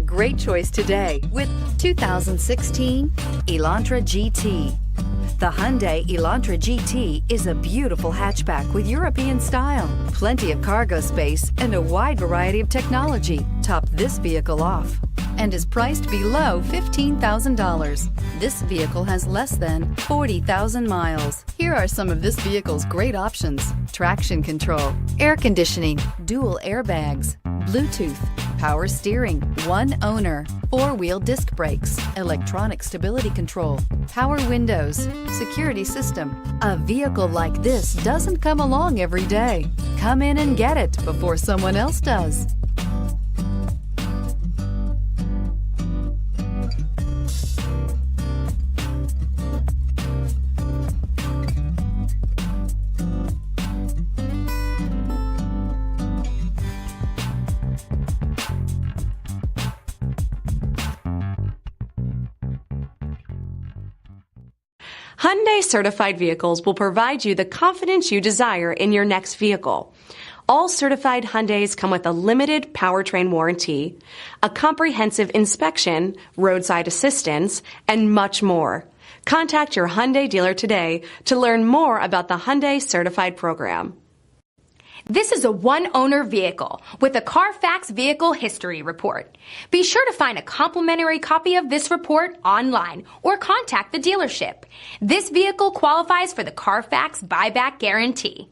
great choice today with 2016 Elantra GT. The Hyundai Elantra GT is a beautiful hatchback with European style. Plenty of cargo space and a wide variety of technology top this vehicle off and is priced below $15,000. This vehicle has less than 40,000 miles. Here are some of this vehicle's great options: traction control, air conditioning, dual airbags, Bluetooth, power steering, one owner, four-wheel disc brakes, electronic stability control, power windows, security system. A vehicle like this doesn't come along every day. Come in and get it before someone else does. Hyundai certified vehicles will provide you the confidence you desire in your next vehicle. All certified Hyundais come with a limited powertrain warranty, a comprehensive inspection, roadside assistance, and much more. Contact your Hyundai dealer today to learn more about the Hyundai certified program. This is a one-owner vehicle with a CARFAX Vehicle History Report. Be sure to find a complimentary copy of this report online or contact the dealership. This vehicle qualifies for the CARFAX Buyback Guarantee.